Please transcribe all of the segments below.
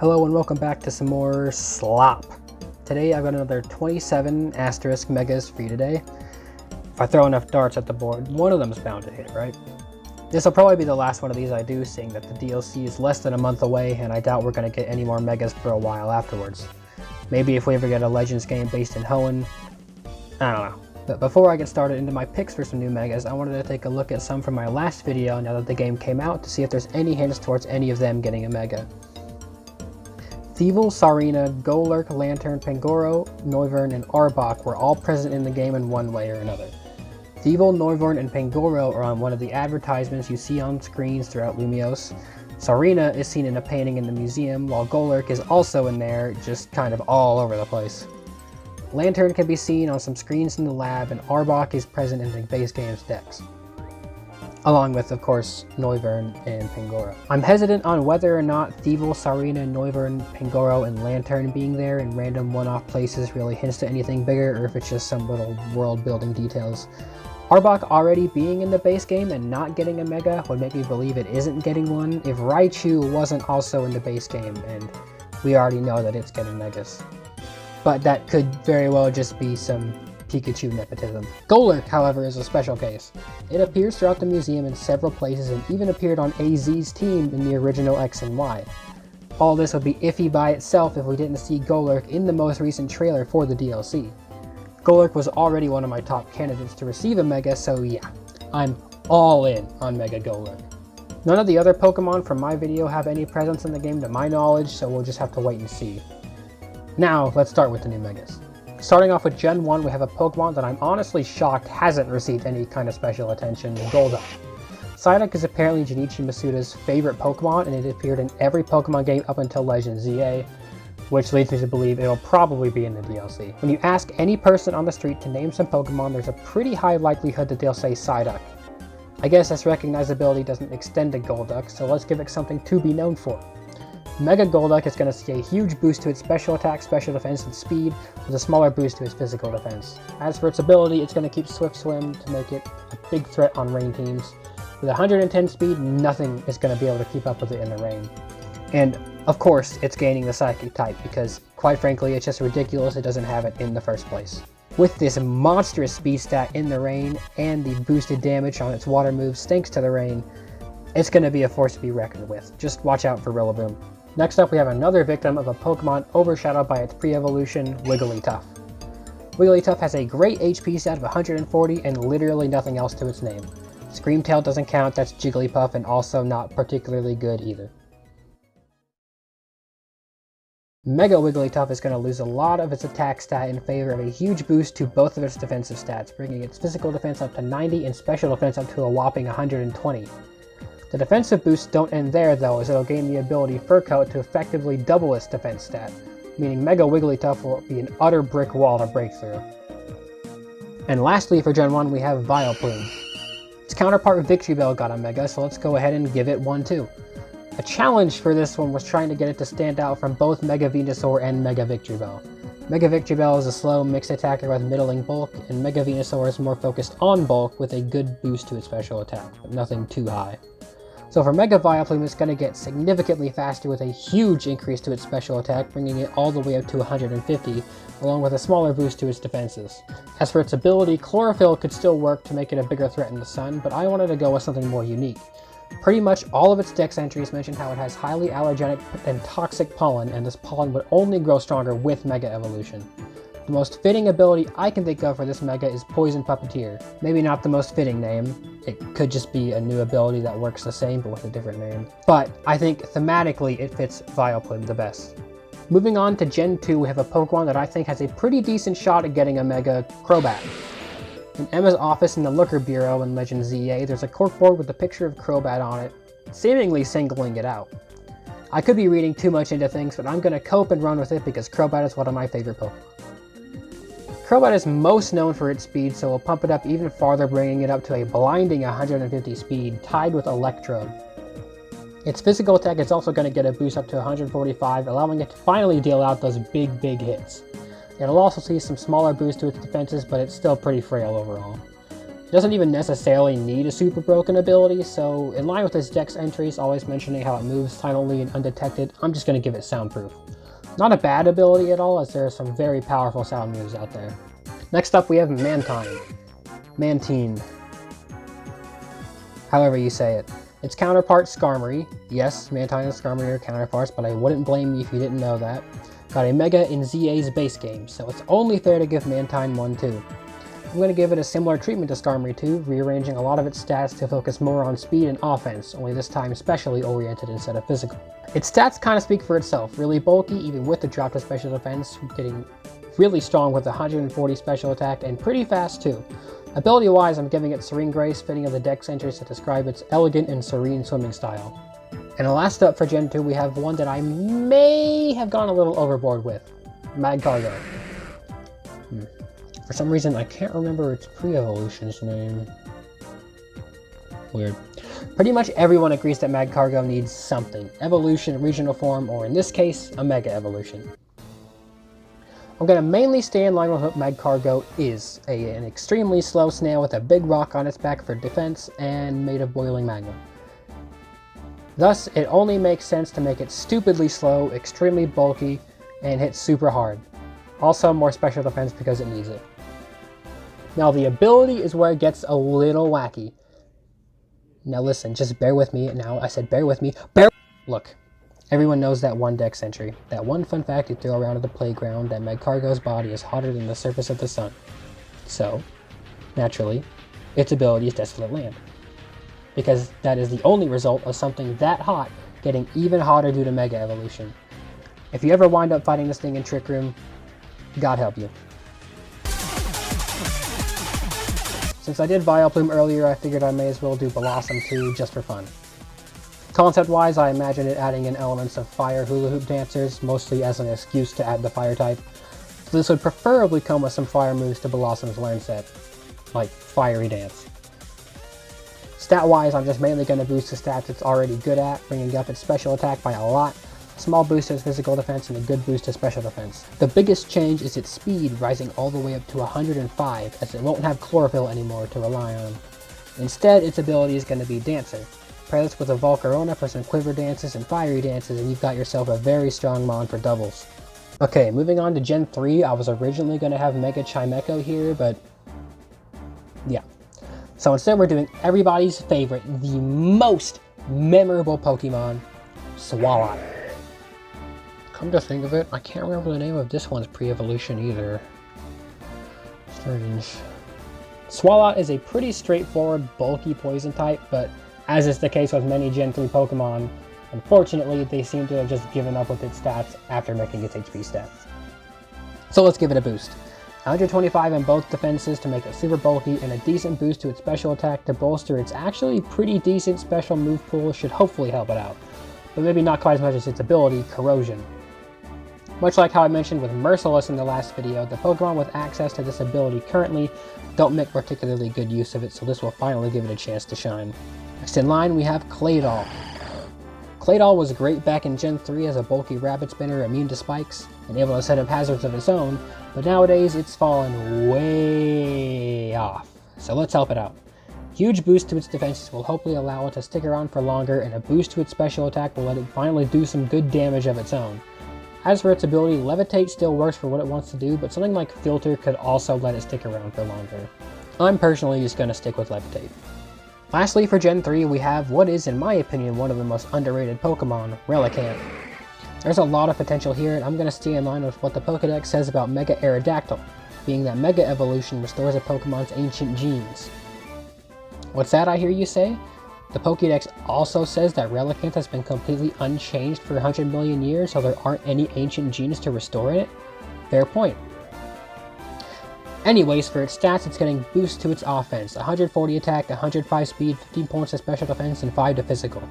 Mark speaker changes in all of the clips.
Speaker 1: Hello and welcome back to some more slop. Today I've got another 27 asterisk megas for you today. If I throw enough darts at the board, one of them's bound to hit, right? This will probably be the last one of these I do, seeing that the DLC is less than a month away and I doubt we're going to get any more megas for a while afterwards. Maybe if we ever get a Legends game based in Hoenn, I don't know. But before I get started into my picks for some new megas, I wanted to take a look at some from my last video now that the game came out to see if there's any hints towards any of them getting a mega. Thievul, Sarina, Golurk, Lantern, Pangoro, Noivern, and Arbok were all present in the game in one way or another. Thievul, Noivern, and Pangoro are on one of the advertisements you see on screens throughout Lumios. Sarina is seen in a painting in the museum, while Golurk is also in there, just kind of all over the place. Lantern can be seen on some screens in the lab, and Arbok is present in the base game's decks, along with, of course, Noivern and Pangoro. I'm hesitant on whether or not Thievul, Sarina, Noivern, Pangoro, and Lantern being there in random one-off places really hints to anything bigger, or if it's just some little world-building details. Arbok already being in the base game and not getting a mega would make me believe it isn't getting one if Raichu wasn't also in the base game, and we already know that it's getting megas. But that could very well just be some Pikachu nepotism. Golurk, however, is a special case. It appears throughout the museum in several places and even appeared on AZ's team in the original X and Y. All this would be iffy by itself if we didn't see Golurk in the most recent trailer for the DLC. Golurk was already one of my top candidates to receive a mega, so yeah, I'm all in on Mega Golurk. None of the other Pokemon from my video have any presence in the game to my knowledge, so we'll just have to wait and see. Now, let's start with the new megas. Starting off with Gen 1, we have a Pokemon that I'm honestly shocked hasn't received any kind of special attention, Golduck. Psyduck is apparently Junichi Masuda's favorite Pokemon, and it appeared in every Pokemon game up until Legends ZA, which leads me to believe it'll probably be in the DLC. When you ask any person on the street to name some Pokemon, there's a pretty high likelihood that they'll say Psyduck. I guess this recognizability doesn't extend to Golduck, so let's give it something to be known for. Mega Golduck is going to see a huge boost to its special attack, special defense, and speed, with a smaller boost to its physical defense. As for its ability, it's going to keep Swift Swim to make it a big threat on rain teams. With 110 speed, nothing is going to be able to keep up with it in the rain. And, of course, it's gaining the Psychic type, because, quite frankly, it's just ridiculous it doesn't have it in the first place. With this monstrous speed stat in the rain, and the boosted damage on its water moves thanks to the rain, it's going to be a force to be reckoned with. Just watch out for Rillaboom. Next up, we have another victim of a Pokemon overshadowed by its pre-evolution, Wigglytuff. Wigglytuff has a great HP stat of 140 and literally nothing else to its name. Screamtail doesn't count, that's Jigglypuff, and also not particularly good either. Mega Wigglytuff is going to lose a lot of its attack stat in favor of a huge boost to both of its defensive stats, bringing its physical defense up to 90 and special defense up to a whopping 120. The defensive boosts don't end there though, as it'll gain the ability Fur Coat to effectively double its defense stat, meaning Mega Wigglytuff will be an utter brick wall to break through. And lastly for Gen 1 we have Vileplume. Its counterpart Victreebel got a Mega, so let's go ahead and give it one too. A challenge for this one was trying to get it to stand out from both Mega Venusaur and Mega Victreebel. Mega Victreebel is a slow mixed attacker with middling bulk, and Mega Venusaur is more focused on bulk with a good boost to its special attack, but nothing too high. So for Mega Vileplume, it's going to get significantly faster with a huge increase to its special attack, bringing it all the way up to 150, along with a smaller boost to its defenses. As for its ability, Chlorophyll could still work to make it a bigger threat in the sun, but I wanted to go with something more unique. Pretty much all of its dex entries mention how it has highly allergenic and toxic pollen, and this pollen would only grow stronger with Mega Evolution. The most fitting ability I can think of for this Mega is Poison Puppeteer. Maybe not the most fitting name, it could just be a new ability that works the same but with a different name. But I think thematically it fits Vileplume the best. Moving on to Gen 2, we have a Pokemon that I think has a pretty decent shot at getting a Mega, Crobat. In Emma's office in the Looker Bureau in Legends ZA, there's a corkboard with a picture of Crobat on it, seemingly singling it out. I could be reading too much into things, but I'm going to cope and run with it because Crobat is one of my favorite Pokemon. Crobat is most known for its speed, so we'll pump it up even farther, bringing it up to a blinding 150 speed, tied with Electrode. Its physical attack is also going to get a boost up to 145, allowing it to finally deal out those big hits. It'll also see some smaller boosts to its defenses, but it's still pretty frail overall. It doesn't even necessarily need a super broken ability, so in line with its dex entries always mentioning how it moves silently and undetected, I'm just going to give it soundproof. Not a bad ability at all, as there are some very powerful sound moves out there. Next up we have Mantine. However you say it. Its counterpart, Skarmory. Yes, Mantine and Skarmory are counterparts, but I wouldn't blame you if you didn't know that. Got a Mega in ZA's base game, so it's only fair to give Mantine one too. I'm going to give it a similar treatment to Skarmory 2, rearranging a lot of its stats to focus more on speed and offense, only this time specially oriented instead of physical. Its stats kind of speak for itself, really bulky even with the drop to special defense, getting really strong with 140 special attack and pretty fast too. Ability wise, I'm giving it Serene Grace, fitting of the dex entries to describe its elegant and serene swimming style. And last up for Gen 2 we have one that I may have gone a little overboard with, Magcargo. For some reason, I can't remember its pre-evolution's name. Weird. Pretty much everyone agrees that Magcargo needs something. Evolution, regional form, or in this case, a Mega Evolution. I'm going to mainly stay in line with what Magcargo is. An extremely slow snail with a big rock on its back for defense and made of boiling magma. Thus, it only makes sense to make it stupidly slow, extremely bulky, and hit super hard. Also, more special defense because it needs it. Now, the ability is where it gets a little wacky. Now listen, just bear with me. Now, I said bear with me. Look, everyone knows that one dex entry. That one fun fact you throw around at the playground, that Magcargo's body is hotter than the surface of the sun. So, naturally, its ability is Desolate Land. Because that is the only result of something that hot getting even hotter due to Mega Evolution. If you ever wind up fighting this thing in Trick Room, God help you. Since I did Vileplume earlier, I figured I may as well do Blossom too, just for fun. Concept-wise, I imagine it adding in elements of fire hula hoop dancers, mostly as an excuse to add the fire type. So this would preferably come with some fire moves to Blossom's learn set, like Fiery Dance. Stat-wise, I'm just mainly going to boost the stats it's already good at, bringing up its special attack by a lot, a small boost to its physical defense, and a good boost to special defense. The biggest change is its speed rising all the way up to 105, as it won't have Chlorophyll anymore to rely on. Instead, its ability is going to be Dancer. Pair this with a Volcarona for some Quiver Dances and Fiery Dances, and you've got yourself a very strong mon for doubles. Okay, moving on to Gen 3, I was originally going to have Mega Chimecho here, but yeah. So instead we're doing everybody's favorite, the most memorable Pokemon, Swalot. Come to think of it, I can't remember the name of this one's pre-evolution either. Strange. Swalot is a pretty straightforward, bulky poison type, but as is the case with many Gen 3 Pokemon, unfortunately they seem to have just given up with its stats after making its HP stats. So let's give it a boost. 125 in both defenses to make it super bulky, and a decent boost to its special attack to bolster its actually pretty decent special move pool should hopefully help it out, but maybe not quite as much as its ability, Corrosion. Much like how I mentioned with Merciless in the last video, the Pokemon with access to this ability currently don't make particularly good use of it, so this will finally give it a chance to shine. Next in line we have Claydol. Claydol was great back in Gen 3 as a bulky rabbit spinner immune to spikes, and able to set up hazards of its own, but nowadays it's fallen way off, so let's help it out. Huge boost to its defenses will hopefully allow it to stick around for longer, and a boost to its special attack will let it finally do some good damage of its own. As for its ability, Levitate still works for what it wants to do, but something like Filter could also let it stick around for longer. I'm personally just going to stick with Levitate. Lastly, for Gen 3, we have what is, in my opinion, one of the most underrated Pokemon, Relicanth. There's a lot of potential here, and I'm going to stay in line with what the Pokedex says about Mega Aerodactyl, being that Mega Evolution restores a Pokemon's ancient genes. What's that, I hear you say? The Pokedex also says that Relicanth has been completely unchanged for 100 million years, so there aren't any ancient genes to restore it? Fair point. Anyways, for its stats, it's getting boost to its offense, 140 attack, 105 speed, 15 points to special defense, and 5 to physical.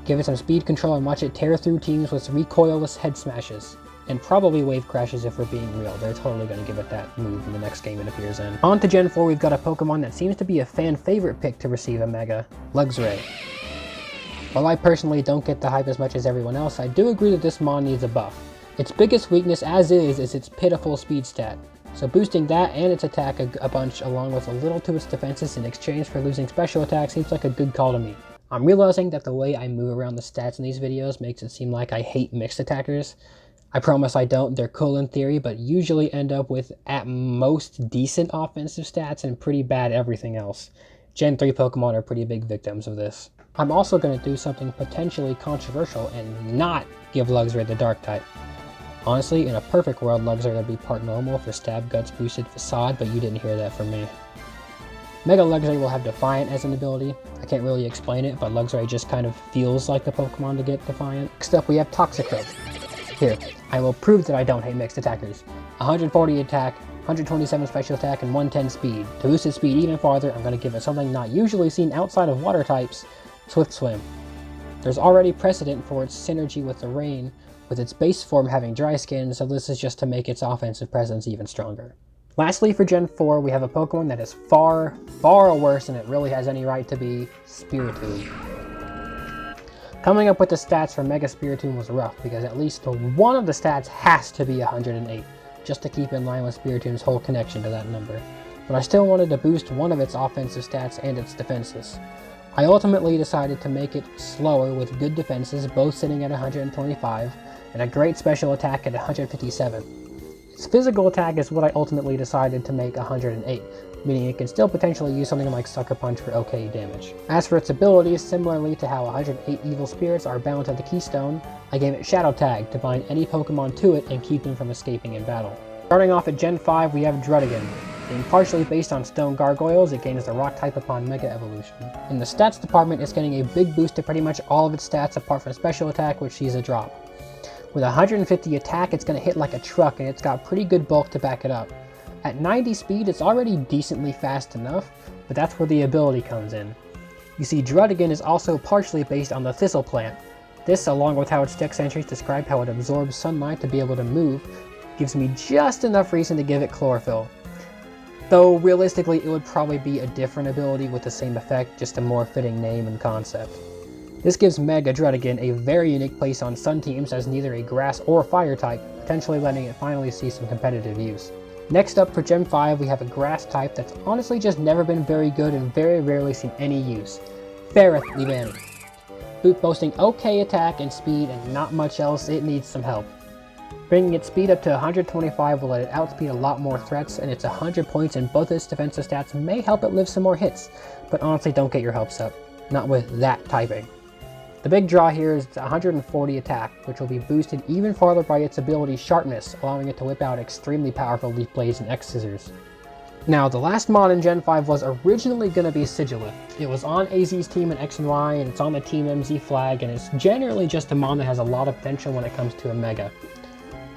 Speaker 1: Give it some speed control and watch it tear through teams with recoilless head smashes. And probably wave crashes if we're being real. They're totally going to give it that move in the next game it appears in. On to Gen 4, we've got a Pokemon that seems to be a fan favorite pick to receive a Mega, Luxray. While I personally don't get the hype as much as everyone else, I do agree that this Mon needs a buff. Its biggest weakness as is its pitiful speed stat. So boosting that and its attack a bunch along with a little to its defenses in exchange for losing special attack seems like a good call to me. I'm realizing that the way I move around the stats in these videos makes it seem like I hate mixed attackers. I promise I don't, they're cool in theory, but usually end up with at most decent offensive stats and pretty bad everything else. Gen 3 Pokemon are pretty big victims of this. I'm also going to do something potentially controversial and not give Luxray the Dark type. Honestly, in a perfect world, Luxray would be part normal for Stab Guts boosted Facade, but you didn't hear that from me. Mega Luxray will have Defiant as an ability. I can't really explain it, but Luxray just kind of feels like the Pokemon to get Defiant. Next up, we have Toxicroak. Here, I will prove that I don't hate mixed attackers. 140 attack, 127 special attack, and 110 speed. To boost its speed even farther, I'm going to give it something not usually seen outside of water types, Swift Swim. There's already precedent for its synergy with the Rain, with its base form having Dry Skin, so this is just to make its offensive presence even stronger. Lastly, for Gen 4, we have a Pokemon that is far, far worse than it really has any right to be, Spiritomb. Coming up with the stats for Mega Spiritomb was rough, because at least one of the stats has to be 108, just to keep in line with Spiritomb's whole connection to that number. But I still wanted to boost one of its offensive stats and its defenses. I ultimately decided to make it slower with good defenses, both sitting at 125, and a great special attack at 157. Its physical attack is what I ultimately decided to make 108, meaning it can still potentially use something like Sucker Punch for okay damage. As for its abilities, similarly to how 108 evil spirits are bound to the Keystone, I gave it Shadow Tag to bind any Pokemon to it and keep them from escaping in battle. Starting off at Gen 5, we have Druddigon. Being partially based on Stone Gargoyles, it gains the Rock type upon Mega Evolution. In the stats department, it's getting a big boost to pretty much all of its stats apart from Special Attack, which sees a drop. With 150 attack, it's going to hit like a truck, and it's got pretty good bulk to back it up. At 90 speed, it's already decently fast enough, but that's where the ability comes in. You see, Druddigon is also partially based on the Thistle Plant. This, along with how its dex entries describe how it absorbs sunlight to be able to move, gives me just enough reason to give it Chlorophyll. Though, realistically, it would probably be a different ability with the same effect, just a more fitting name and concept. This gives Mega Druddigon a very unique place on Sun teams as neither a Grass or Fire type, potentially letting it finally see some competitive use. Next up for Gen 5, we have a Grass type that's honestly just never been very good and very rarely seen any use. Ferroth Leavanny. Boasting okay attack and speed and not much else, it needs some help. Bringing its speed up to 125 will let it outspeed a lot more threats, and its 100 points in both its defensive stats may help it live some more hits, but honestly don't get your hopes up. Not with that typing. The big draw here is its 140 attack, which will be boosted even farther by its ability Sharpness, allowing it to whip out extremely powerful Leaf Blades and X Scissors. Now, the last mod in Gen 5 was originally going to be Sigilith. It was on AZ's team in X and Y, and it's on the Team MZ flag, and it's generally just a mod that has a lot of potential when it comes to a Mega.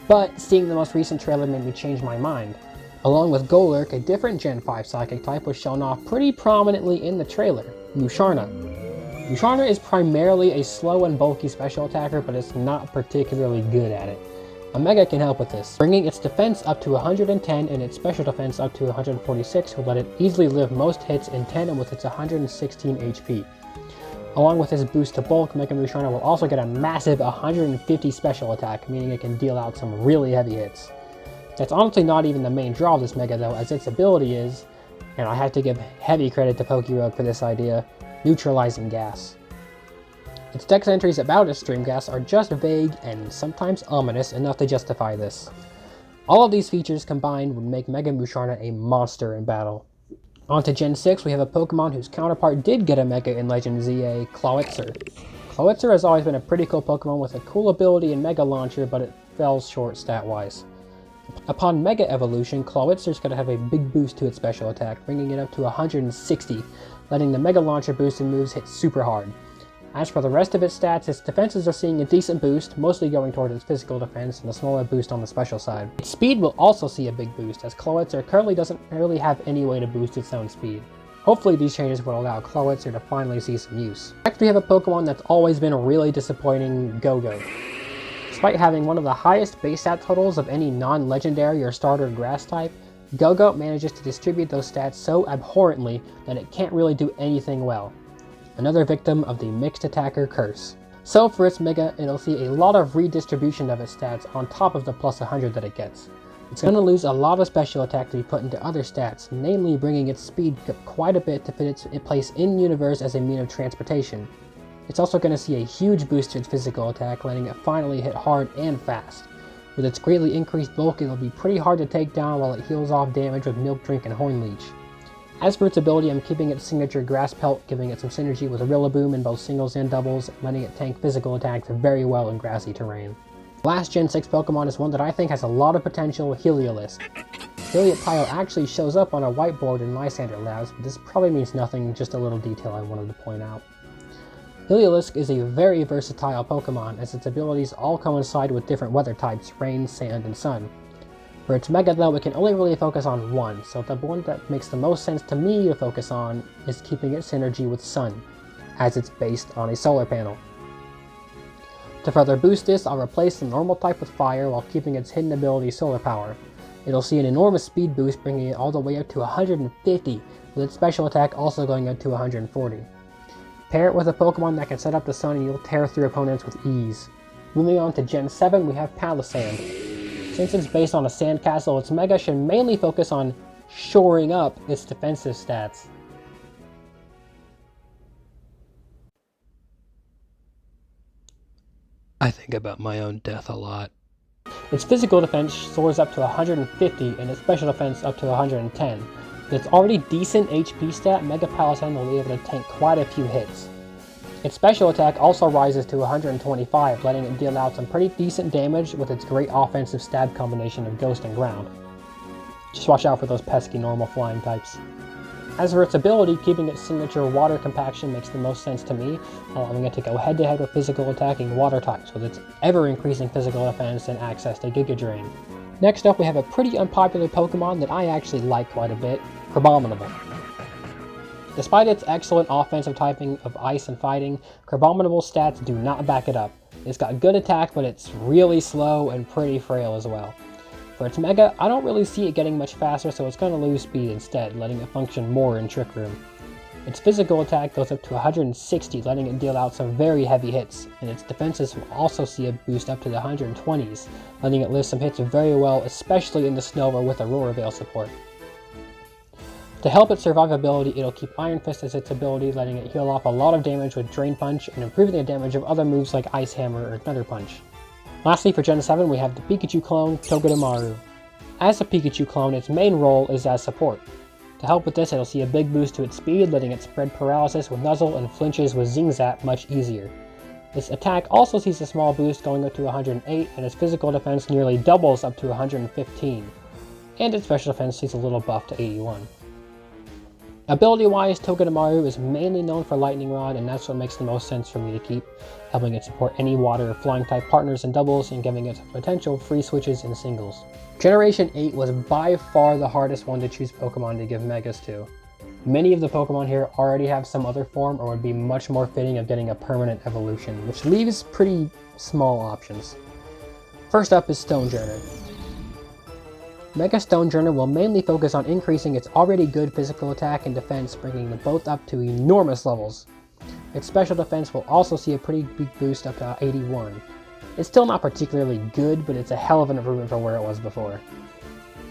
Speaker 1: But seeing the most recent trailer made me change my mind. Along with Golurk, a different Gen 5 Psychic type was shown off pretty prominently in the trailer, Musharna. Musharna is primarily a slow and bulky special attacker, but it's not particularly good at it. A Mega can help with this. Bringing its defense up to 110 and its special defense up to 146 will let it easily live most hits in tandem with its 116 HP. Along with its boost to bulk, Mega Musharna will also get a massive 150 special attack, meaning it can deal out some really heavy hits. That's honestly not even the main draw of this Mega though, as its ability is, and I have to give heavy credit to Pokerogue for this idea, Neutralizing Gas. Its dex entries about its Stream Gas are just vague and sometimes ominous enough to justify this. All of these features combined would make Mega Musharna a monster in battle. On to Gen 6, we have a Pokemon whose counterpart did get a Mega in Legend ZA, Clawitzer. Clawitzer has always been a pretty cool Pokemon with a cool ability in Mega Launcher, but it fell short stat-wise. Upon Mega Evolution, Clawitzer's going to have a big boost to its special attack, bringing it up to 160, letting the Mega Launcher boosted moves hit super hard. As for the rest of its stats, its defenses are seeing a decent boost, mostly going toward its physical defense and a smaller boost on the special side. Its speed will also see a big boost, as Clawitzer currently doesn't really have any way to boost its own speed. Hopefully these changes will allow Clawitzer to finally see some use. Next we have a Pokemon that's always been really disappointing, Go-Go. Despite having one of the highest base stat totals of any non-legendary or starter grass type, Go-Go manages to distribute those stats so abhorrently that it can't really do anything well. Another victim of the mixed attacker curse. So for its Mega, it'll see a lot of redistribution of its stats on top of the plus 100 that it gets. It's going to lose a lot of special attack to be put into other stats, namely bringing its speed up quite a bit to fit its place in universe as a mean of transportation. It's also going to see a huge boost to its physical attack, letting it finally hit hard and fast. With its greatly increased bulk, it'll be pretty hard to take down while it heals off damage with Milk Drink and Horn Leech. As for its ability, I'm keeping its signature Grass Pelt, giving it some synergy with Rillaboom in both singles and doubles, letting it tank physical attacks very well in grassy terrain. Last Gen 6 Pokemon is one that I think has a lot of potential, Heliolisk. Helioptile actually shows up on a whiteboard in Lysander Labs, but this probably means nothing, just a little detail I wanted to point out. Heliolisk is a very versatile Pokemon, as its abilities all coincide with different weather types, rain, sand, and sun. For its Mega though, it can only really focus on one, so the one that makes the most sense to me to focus on is keeping its synergy with Sun, as it's based on a solar panel. To further boost this, I'll replace the normal type with Fire while keeping its hidden ability Solar Power. It'll see an enormous speed boost, bringing it all the way up to 150, with its special attack also going up to 140. Pair it with a Pokemon that can set up the sun and you'll tear through opponents with ease. Moving on to Gen 7, we have Palisand. Since it's based on a sandcastle, its Mega should mainly focus on shoring up its defensive stats. I think about my own death a lot. Its physical defense soars up to 150 and its special defense up to 110. With its already decent HP stat, Mega Palisand will be able to tank quite a few hits. Its special attack also rises to 125, letting it deal out some pretty decent damage with its great offensive stab combination of Ghost and Ground. Just watch out for those pesky normal flying types. As for its ability, keeping its signature Water Compaction makes the most sense to me, allowing it to go head-to-head with physical attacking water types with its ever-increasing physical defense and access to Giga Drain. Next up, we have a pretty unpopular Pokemon that I actually like quite a bit, Crabominable. Despite its excellent offensive typing of Ice and Fighting, Crabominable's stats do not back it up. It's got good attack, but it's really slow and pretty frail as well. For its Mega, I don't really see it getting much faster, so it's going to lose speed instead, letting it function more in Trick Room. Its physical attack goes up to 160, letting it deal out some very heavy hits, and its defenses will also see a boost up to the 120s, letting it lift some hits very well, especially in the snow or with Aurora Veil support. To help its survivability, it'll keep Iron Fist as its ability, letting it heal off a lot of damage with Drain Punch and improving the damage of other moves like Ice Hammer or Thunder Punch. Lastly, for Gen 7, we have the Pikachu clone, Togedemaru. As a Pikachu clone, its main role is as support. To help with this, it'll see a big boost to its speed, letting it spread paralysis with Nuzzle and flinches with Zingzap much easier. Its attack also sees a small boost going up to 108, and its physical defense nearly doubles up to 115. And its special defense sees a little buff to 81. Ability-wise, Togedemaru is mainly known for Lightning Rod, and that's what makes the most sense for me to keep, helping it support any water or flying type partners in doubles and giving it potential free switches in singles. Generation 8 was by far the hardest one to choose Pokemon to give Megas to. Many of the Pokemon here already have some other form or would be much more fitting of getting a permanent evolution, which leaves pretty small options. First up is Stonejourner. Mega Stonejourner will mainly focus on increasing its already good physical attack and defense, bringing them both up to enormous levels. Its special defense will also see a pretty big boost up to 81. It's still not particularly good, but it's a hell of an improvement from where it was before.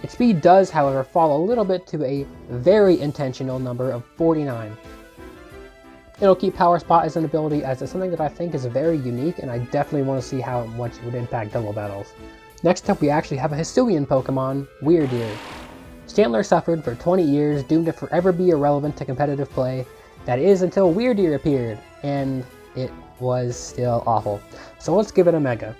Speaker 1: Its speed does, however, fall a little bit to a very intentional number of 49. It'll keep Power Spot as an ability, as it's something that I think is very unique, and I definitely want to see how much it would impact double battles. Next up, we actually have a Hisuian Pokemon, Weirdeer. Stantler suffered for 20 years, doomed to forever be irrelevant to competitive play. That is until Weirdeer appeared, and it was still awful. So let's give it a Mega.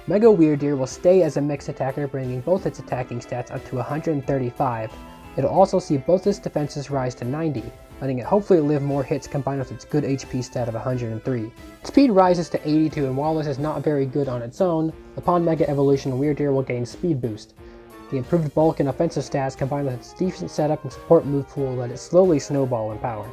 Speaker 1: Mega Weirdeer will stay as a mixed attacker, bringing both its attacking stats up to 135. It'll also see both its defenses rise to 90, letting it hopefully live more hits combined with its good HP stat of 103. Speed rises to 82, and while this is not very good on its own, upon Mega Evolution, Weirdeer will gain Speed Boost. The improved bulk and offensive stats combined with its decent setup and support move pool let it slowly snowball in power.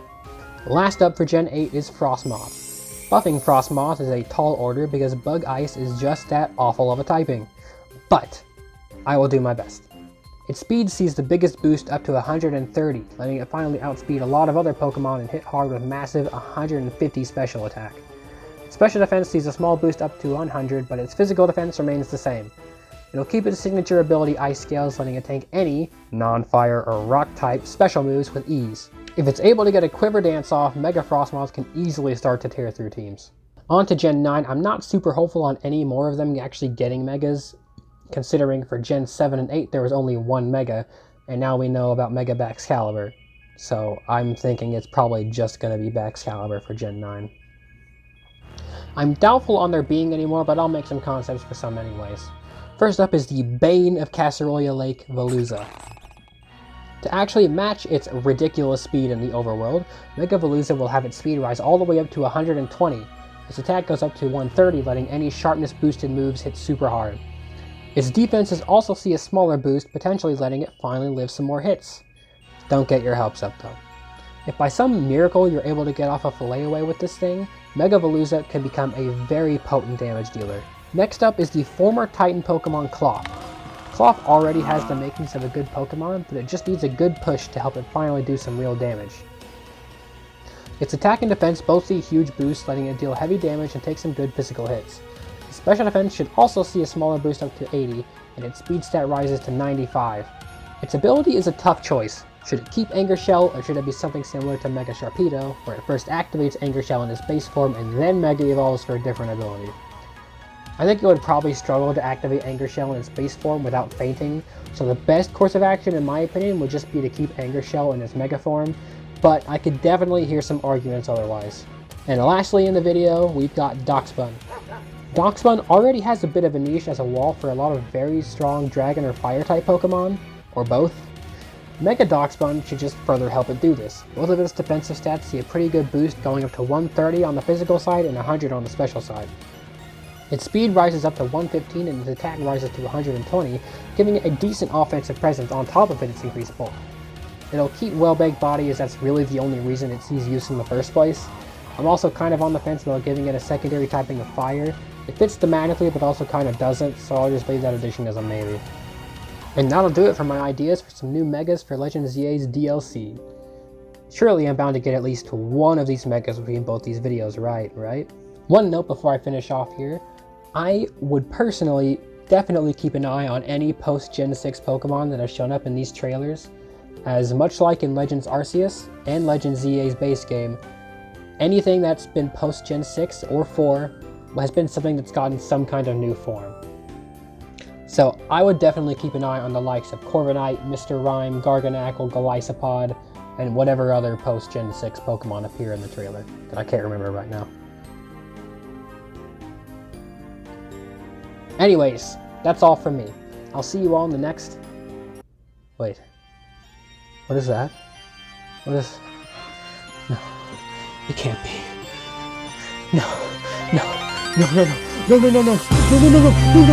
Speaker 1: Last up for Gen 8 is Frostmoth. Buffing Frostmoth is a tall order because Bug Ice is just that awful of a typing. But I will do my best. Its speed sees the biggest boost up to 130, letting it finally outspeed a lot of other Pokemon and hit hard with massive 150 special attack. Special defense sees a small boost up to 100, but its physical defense remains the same. It'll keep its signature ability Ice Scales, letting it tank any non-fire or rock type special moves with ease. If it's able to get a Quiver Dance off, Mega Frostmoths can easily start to tear through teams. On to Gen 9, I'm not super hopeful on any more of them actually getting Megas, considering for Gen 7 and 8 there was only one Mega, and now we know about Mega Baxcalibur. So I'm thinking it's probably just going to be Baxcalibur for Gen 9. I'm doubtful on there being any more, but I'll make some concepts for some anyways. First up is the Bane of Casserolia Lake, Veluza. To actually match its ridiculous speed in the overworld, Mega Veluza will have its speed rise all the way up to 120. Its attack goes up to 130, letting any sharpness boosted moves hit super hard. Its defenses also see a smaller boost, potentially letting it finally live some more hits. Don't get your hopes up though. If by some miracle you're able to get off a fillet away with this thing, Mega Veluza can become a very potent damage dealer. Next up is the former Titan Pokemon Cloth. Cloth already has the makings of a good Pokemon, but it just needs a good push to help it finally do some real damage. Its attack and defense both see huge boosts, letting it deal heavy damage and take some good physical hits. Its special defense should also see a smaller boost up to 80, and its speed stat rises to 95. Its ability is a tough choice. Should it keep Anger Shell, or should it be something similar to Mega Sharpedo, where it first activates Anger Shell in its base form and then Mega Evolves for a different ability? I think it would probably struggle to activate Anger Shell in its base form without fainting, so the best course of action in my opinion would just be to keep Anger Shell in its Mega form, but I could definitely hear some arguments otherwise. And lastly in the video, we've got Doxbun. Doxbun already has a bit of a niche as a wall for a lot of very strong Dragon or Fire type Pokemon, or both. Mega Doxbun should just further help it do this. Both of its defensive stats see a pretty good boost, going up to 130 on the physical side and 100 on the special side. Its speed rises up to 115 and its attack rises to 120, giving it a decent offensive presence on top of its increased bulk. It'll keep Wellbag Body as that's really the only reason it sees use in the first place. I'm also kind of on the fence about giving it a secondary typing of Fire. It fits thematically but also kind of doesn't, so I'll just leave that addition as a maybe. And that'll do it for my ideas for some new Megas for Legend of ZA's DLC. Surely I'm bound to get at least one of these Megas between both these videos, right? One note before I finish off here. I would personally definitely keep an eye on any post-Gen 6 Pokemon that have shown up in these trailers, as much like in Legends Arceus and Legends ZA's base game, anything that's been post-Gen 6 or 4 has been something that's gotten some kind of new form. So I would definitely keep an eye on the likes of Corviknight, Mr. Rhyme, Garganacl, Golisopod, and whatever other post-Gen 6 Pokemon appear in the trailer that I can't remember right now. Anyways, that's all from me. I'll see you all in the next... Wait. What is that? What is... No. It can't be. No. No. No. No. No. No. No. No. No. No. No. No. No.